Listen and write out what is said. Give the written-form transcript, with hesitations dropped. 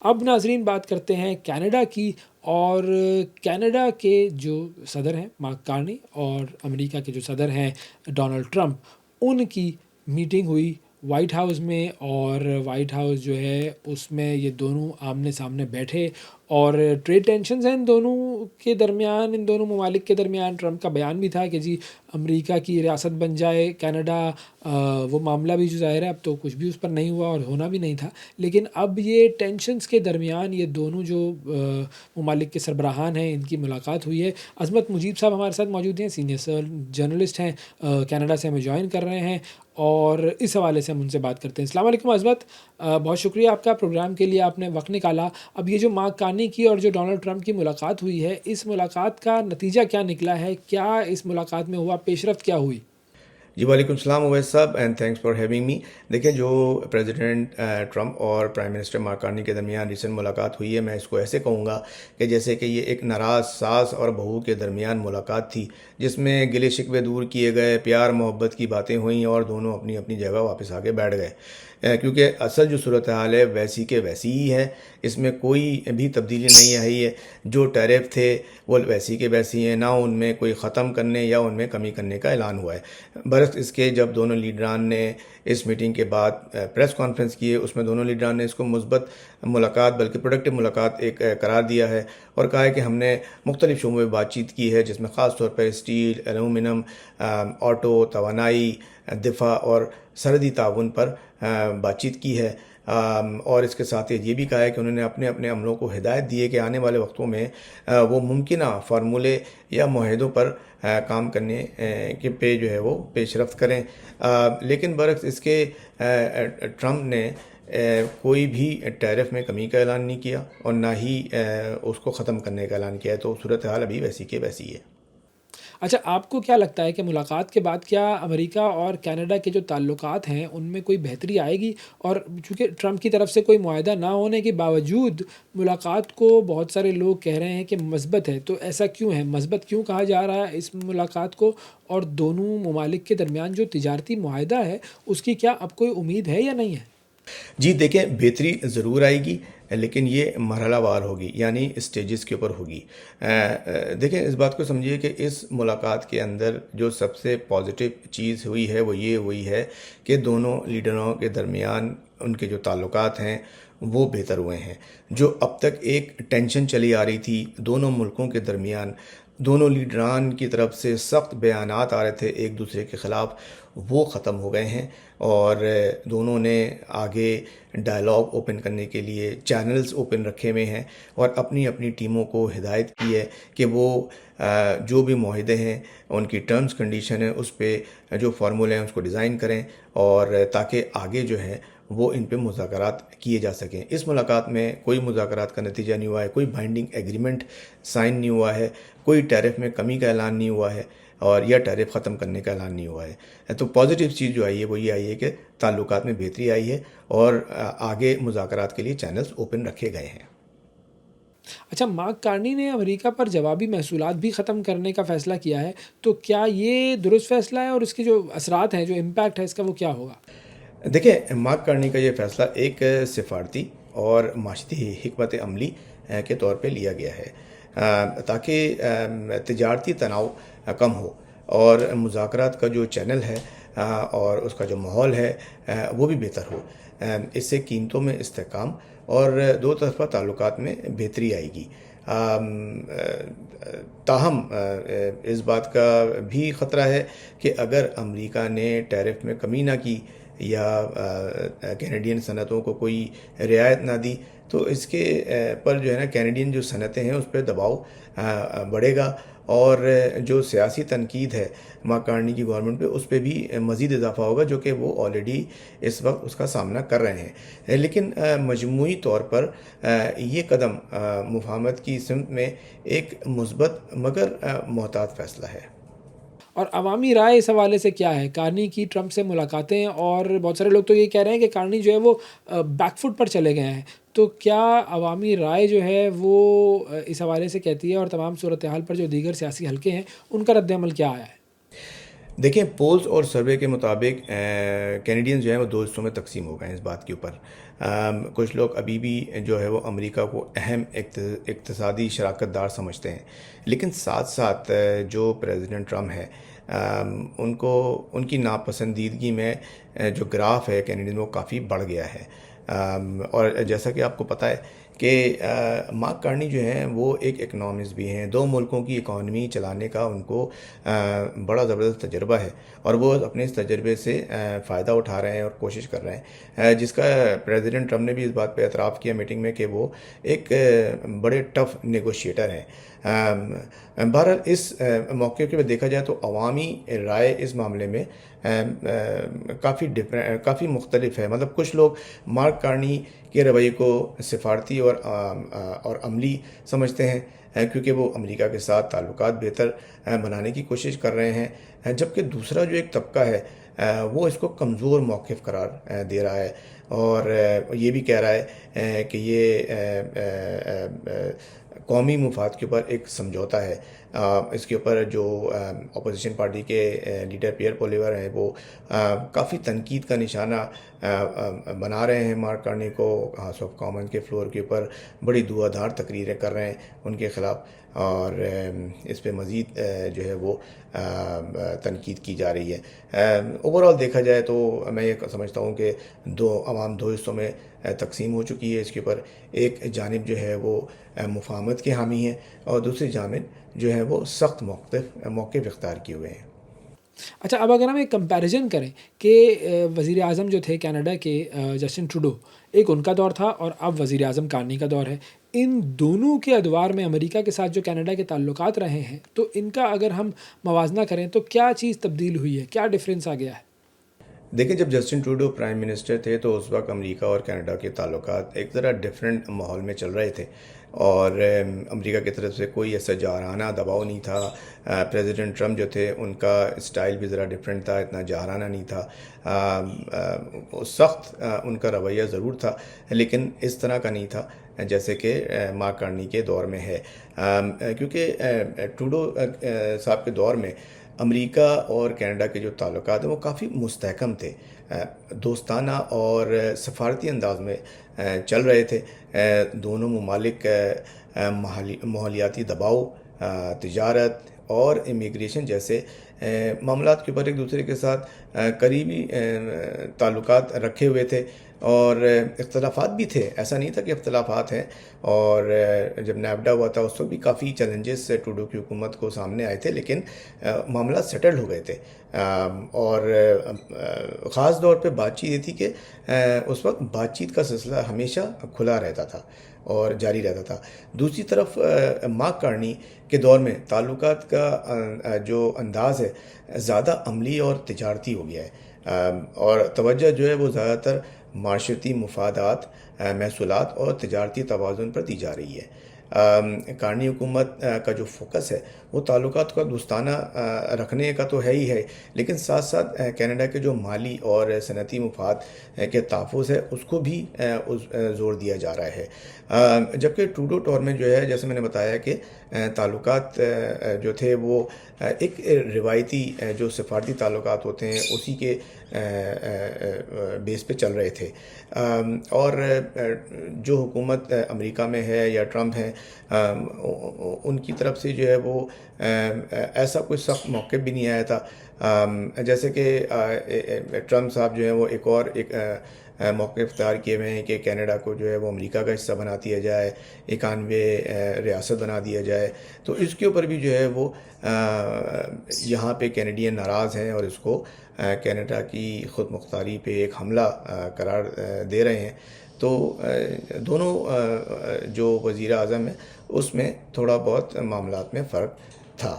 اب ناظرین بات کرتے ہیں کینیڈا کی، اور کینیڈا کے جو صدر ہیں مارک کارنی اور امریکہ کے جو صدر ہیں ڈونلڈ ٹرمپ، ان کی میٹنگ ہوئی وائٹ ہاؤس میں، اور وائٹ ہاؤس جو ہے اس میں یہ دونوں آمنے سامنے بیٹھے، اور ٹریڈ ٹینشنز ہیں ان دونوں کے درمیان، ان دونوں ممالک کے درمیان۔ ٹرمپ کا بیان بھی تھا کہ جی امریکہ کی ریاست بن جائے کینیڈا، وہ معاملہ بھی جو ظاہر ہے اب تو کچھ بھی اس پر نہیں ہوا اور ہونا بھی نہیں تھا، لیکن اب یہ ٹینشنز کے درمیان یہ دونوں جو ممالک کے سربراہان ہیں ان کی ملاقات ہوئی ہے۔ عظمت مجیب صاحب ہمارے ساتھ موجود ہیں، سینئر جرنلسٹ ہیں، کینیڈا سے ہمیں جوائن کر رہے ہیں، اور اس حوالے سے ہم ان سے بات کرتے ہیں۔ السلام علیکم عظمت، بہت شکریہ آپ کا، پروگرام کے لیے آپ نے وقت نکالا۔ اب یہ جو مارک کارنی کی اور جو ڈونلڈ ٹرمپ کی ملاقات ہوئی ہے، اس ملاقات کا نتیجہ کیا نکلا ہے؟ کیا اس ملاقات میں ہوا؟ پیش رفت کیا ہوئی؟ جی وعلیکم السلام اویس صاحب، and thanks for having me. دیکھیں، جو پریزیڈنٹ ٹرمپ اور پرائم منسٹر مارک کارنی کے درمیان ریسنٹ ملاقات ہوئی ہے، میں اس کو ایسے کہوں گا کہ جیسے کہ یہ ایک ناراض ساس اور بہو کے درمیان ملاقات تھی، جس میں گلے شکوے دور کیے گئے، پیار محبت کی باتیں ہوئیں اور دونوں اپنی اپنی جگہ واپس آ کے بیٹھ گئے، کیونکہ اصل جو صورتحال ہے ویسی کے ویسی ہی ہے، اس میں کوئی بھی تبدیلی نہیں آئی ہے۔ جو ٹیرف تھے وہ ویسی کے ویسی ہیں، نہ ان میں کوئی ختم کرنے یا ان میں کمی کرنے کا اعلان ہوا ہے۔ برعکس اس کے جب دونوں لیڈران نے اس میٹنگ کے بعد پریس کانفرنس کیے، اس میں دونوں لیڈران نے اس کو مثبت ملاقات بلکہ پروڈکٹیو ملاقات ایک قرار دیا ہے، اور کہا ہے کہ ہم نے مختلف شعبوں میں بات چیت کی ہے، جس میں خاص طور پر اسٹیل، ایلومینم، آٹو، توانائی، دفاع اور سرحدی تعاون پر بات چیت کی ہے، اور اس کے ساتھ یہ بھی کہا ہے کہ انہوں نے اپنے اپنے عملوں کو ہدایت دی ہے کہ آنے والے وقتوں میں وہ ممکنہ فارمولے یا معاہدوں پر کام کرنے کے پہ جو ہے وہ پیش رفت کریں۔ لیکن برعکس اس کے ٹرمپ نے کوئی بھی ٹیرف میں کمی کا اعلان نہیں کیا اور نہ ہی اس کو ختم کرنے کا اعلان کیا ہے، تو صورتحال ابھی ویسی کے ویسی ہے۔ اچھا، آپ کو کیا لگتا ہے کہ ملاقات کے بعد کیا امریکہ اور کینیڈا کے جو تعلقات ہیں ان میں کوئی بہتری آئے گی؟ اور چونکہ ٹرمپ کی طرف سے کوئی معاہدہ نہ ہونے کے باوجود ملاقات کو بہت سارے لوگ کہہ رہے ہیں کہ مثبت ہے، تو ایسا کیوں ہے؟ مثبت کیوں کہا جا رہا ہے اس ملاقات کو؟ اور دونوں ممالک کے درمیان جو تجارتی معاہدہ ہے اس کی کیا اب کوئی امید ہے یا نہیں ہے؟ جی دیکھیں، بہتری ضرور آئے گی، لیکن یہ مرحلہ وار ہوگی، یعنی اسٹیجز کے اوپر ہوگی۔ دیکھیں، اس بات کو سمجھیے کہ اس ملاقات کے اندر جو سب سے پازیٹیو چیز ہوئی ہے وہ یہ ہوئی ہے کہ دونوں لیڈروں کے درمیان ان کے جو تعلقات ہیں وہ بہتر ہوئے ہیں۔ جو اب تک ایک ٹینشن چلی آ رہی تھی دونوں ملکوں کے درمیان، دونوں لیڈران کی طرف سے سخت بیانات آ رہے تھے ایک دوسرے کے خلاف، وہ ختم ہو گئے ہیں، اور دونوں نے آگے ڈائلاگ اوپن کرنے کے لیے چینلز اوپن رکھے ہوئے ہیں، اور اپنی اپنی ٹیموں کو ہدایت کی ہے کہ وہ جو بھی معاہدے ہیں ان کی ٹرمز کنڈیشن ہے اس پہ جو فارمولے ہیں اس کو ڈیزائن کریں، اور تاکہ آگے جو ہے وہ ان پہ مذاکرات کیے جا سکیں۔ اس ملاقات میں کوئی مذاکرات کا نتیجہ نہیں ہوا ہے، کوئی بائنڈنگ ایگریمنٹ سائن نہیں ہوا ہے، کوئی ٹیرف میں کمی کا اعلان نہیں ہوا ہے، اور یا ٹیرف ختم کرنے کا اعلان نہیں ہوا ہے۔ تو پازیٹیو چیز جو آئی ہے وہ یہ آئی ہے کہ تعلقات میں بہتری آئی ہے، اور آگے مذاکرات کے لیے چینلز اوپن رکھے گئے ہیں۔ اچھا، مارک کارنی نے امریکہ پر جوابی محصولات بھی ختم کرنے کا فیصلہ کیا ہے، تو کیا یہ درست فیصلہ ہے؟ اور اس کے جو اثرات ہیں، جو امپیکٹ ہے اس کا، وہ کیا ہوگا؟ دیکھیں، مارک کارنی کا یہ فیصلہ ایک سفارتی اور معاشرتی حکمت عملی کے طور پہ لیا گیا ہے، تاکہ تجارتی تناؤ کم ہو اور مذاکرات کا جو چینل ہے اور اس کا جو ماحول ہے وہ بھی بہتر ہو۔ اس سے قیمتوں میں استحکام اور دو طرفہ تعلقات میں بہتری آئے گی۔ تاہم اس بات کا بھی خطرہ ہے کہ اگر امریکہ نے ٹیرف میں کمی نہ کی یا کینیڈین صنعتوں کو کوئی رعایت نہ دی، تو اس کے پر جو ہے نا کینیڈین جو صنعتیں ہیں اس پہ دباؤ بڑھے گا، اور جو سیاسی تنقید ہے مارک کارنی کی گورنمنٹ پہ اس پہ بھی مزید اضافہ ہوگا، جو کہ وہ آلریڈی اس وقت اس کا سامنا کر رہے ہیں۔ لیکن مجموعی طور پر یہ قدم مفاہمت کی سمت میں ایک مثبت مگر محتاط فیصلہ ہے۔ اور عوامی رائے اس حوالے سے کیا ہے؟ کارنی کی ٹرمپ سے ملاقاتیں، اور بہت سارے لوگ تو یہ کہہ رہے ہیں کہ کارنی جو ہے وہ بیک فٹ پر چلے گئے ہیں، تو کیا عوامی رائے جو ہے وہ اس حوالے سے کہتی ہے؟ اور تمام صورتحال پر جو دیگر سیاسی حلقے ہیں ان کا رد عمل کیا آیا ہے؟ دیکھیں، پولز اور سروے کے مطابق کینیڈینز جو ہیں وہ دو حصوں میں تقسیم ہو گئے ہیں اس بات کے اوپر۔ کچھ لوگ ابھی بھی جو ہے وہ امریکہ کو اہم اقتصادی شراکت دار سمجھتے ہیں، لیکن ساتھ ساتھ جو پریزیڈنٹ ٹرمپ ہے ان کی ناپسندیدگی میں جو گراف ہے کینیڈین وہ کافی بڑھ گیا ہے، اور جیسا کہ آپ کو پتہ ہے کہ مارک کارنی جو ہیں وہ ایک اکنامسٹ بھی ہیں، دو ملکوں کی اکانومی چلانے کا ان کو بڑا زبردست تجربہ ہے، اور وہ اپنے اس تجربے سے فائدہ اٹھا رہے ہیں اور کوشش کر رہے ہیں، جس کا پریزیڈنٹ ٹرمپ نے بھی اس بات پہ اعتراف کیا میٹنگ میں کہ وہ ایک بڑے ٹف نیگوشیٹر ہیں۔ بہرحال اس موقع پہ دیکھا جائے تو عوامی رائے اس معاملے میں کافی مختلف ہے، مطلب کچھ لوگ مارک کارنی کے رویے کو سفارتی اور عملی سمجھتے ہیں، کیونکہ وہ امریکہ کے ساتھ تعلقات بہتر بنانے کی کوشش کر رہے ہیں، جبکہ دوسرا جو ایک طبقہ ہے وہ اس کو کمزور موقف قرار دے رہا ہے، اور یہ بھی کہہ رہا ہے کہ یہ قومی مفاد کے اوپر ایک سمجھوتہ ہے۔ اس کے اوپر جو اپوزیشن پارٹی کے لیڈر پیئر پولیور ہیں وہ کافی تنقید کا نشانہ بنا رہے ہیں مارک کارنی کو، ہاؤس آف کامن کے فلور کے اوپر بڑی دھواں تقریریں کر رہے ہیں ان کے خلاف، اور اس پہ مزید جو ہے وہ تنقید کی جا رہی ہے۔ اوورآل دیکھا جائے تو میں یہ سمجھتا ہوں کہ عوام دو حصوں میں تقسیم ہو چکی ہے اس کے اوپر، ایک جانب جو ہے وہ مفاہمت کے حامی ہیں اور دوسری جانب جو ہے وہ سخت موقف اختیار کیے ہوئے ہیں۔ اچھا، اب اگر ہم ایک کمپیریزن کریں کہ وزیر اعظم جو تھے کینیڈا کے جسٹن ٹروڈو، ایک ان کا دور تھا اور اب وزیر اعظم کارنی کا دور ہے، ان دونوں کے ادوار میں امریکہ کے ساتھ جو کینیڈا کے تعلقات رہے ہیں تو ان کا اگر ہم موازنہ کریں تو کیا چیز تبدیل ہوئی ہے، کیا ڈفرینس آ گیا ہے؟ دیکھیں، جب جسٹن ٹروڈو پرائم منسٹر تھے تو اس وقت امریکہ اور کینیڈا کے تعلقات ایک ذرا ڈیفرنٹ ماحول میں چل رہے تھے، اور امریکہ کی طرف سے کوئی ایسا جارحانہ دباؤ نہیں تھا۔ پریزیڈنٹ ٹرمپ جو تھے ان کا اسٹائل بھی ذرا ڈیفرنٹ تھا، اتنا جارحانہ نہیں تھا، سخت ان کا رویہ ضرور تھا لیکن اس طرح کا نہیں تھا جیسے کہ مارک کارنی کے دور میں ہے، کیونکہ ٹروڈو صاحب کے دور میں امریکہ اور کینیڈا کے جو تعلقات ہیں وہ کافی مستحکم تھے، دوستانہ اور سفارتی انداز میں چل رہے تھے۔ دونوں ممالک ماحولیاتی دباؤ، تجارت اور امیگریشن جیسے معاملات کے اوپر ایک دوسرے کے ساتھ قریبی تعلقات رکھے ہوئے تھے، اور اختلافات بھی تھے، ایسا نہیں تھا کہ اختلافات ہیں، اور جب نیفڈا ہوا تھا اس وقت بھی کافی چیلنجز ٹروڈو کی حکومت کو سامنے آئے تھے، لیکن معاملات سیٹل ہو گئے تھے، اور خاص طور پہ بات چیت یہ تھی کہ اس وقت بات چیت کا سلسلہ ہمیشہ کھلا رہتا تھا اور جاری رہتا تھا۔ دوسری طرف مارک کارنی کے دور میں تعلقات کا جو انداز ہے زیادہ عملی اور تجارتی ہو گیا ہے، اور توجہ جو ہے وہ زیادہ تر معاشرتی مفادات، محصولات اور تجارتی توازن پر دی جا رہی ہے۔ کارنی حکومت کا جو فوکس ہے وہ تعلقات کا دوستانہ رکھنے کا تو ہے ہی ہے، لیکن ساتھ ساتھ کینیڈا کے جو مالی اور صنعتی مفاد کے تحفظ ہے اس کو بھی زور دیا جا رہا ہے، جبکہ ٹروڈو ٹور میں جو ہے جیسے میں نے بتایا کہ تعلقات جو تھے وہ ایک روایتی جو سفارتی تعلقات ہوتے ہیں اسی کے بیس پہ چل رہے تھے، اور جو حکومت امریکہ میں ہے یا ٹرمپ ہے ان کی طرف سے جو ہے وہ ایسا کوئی سخت موقع بھی نہیں آیا تھا، جیسے کہ ٹرمپ صاحب جو ہیں وہ ایک موقع اختیار کیے ہوئے ہیں کہ کینیڈا کو جو ہے وہ امریکہ کا حصہ بنا دیا جائے، 91 ریاست بنا دیا جائے، تو اس کے اوپر بھی جو ہے وہ یہاں پہ کینیڈین ناراض ہیں اور اس کو کینیڈا کی خود مختاری پہ ایک حملہ قرار دے رہے ہیں۔ تو دونوں جو وزیر اعظم ہیں اس میں تھوڑا بہت معاملات میں فرق تھا۔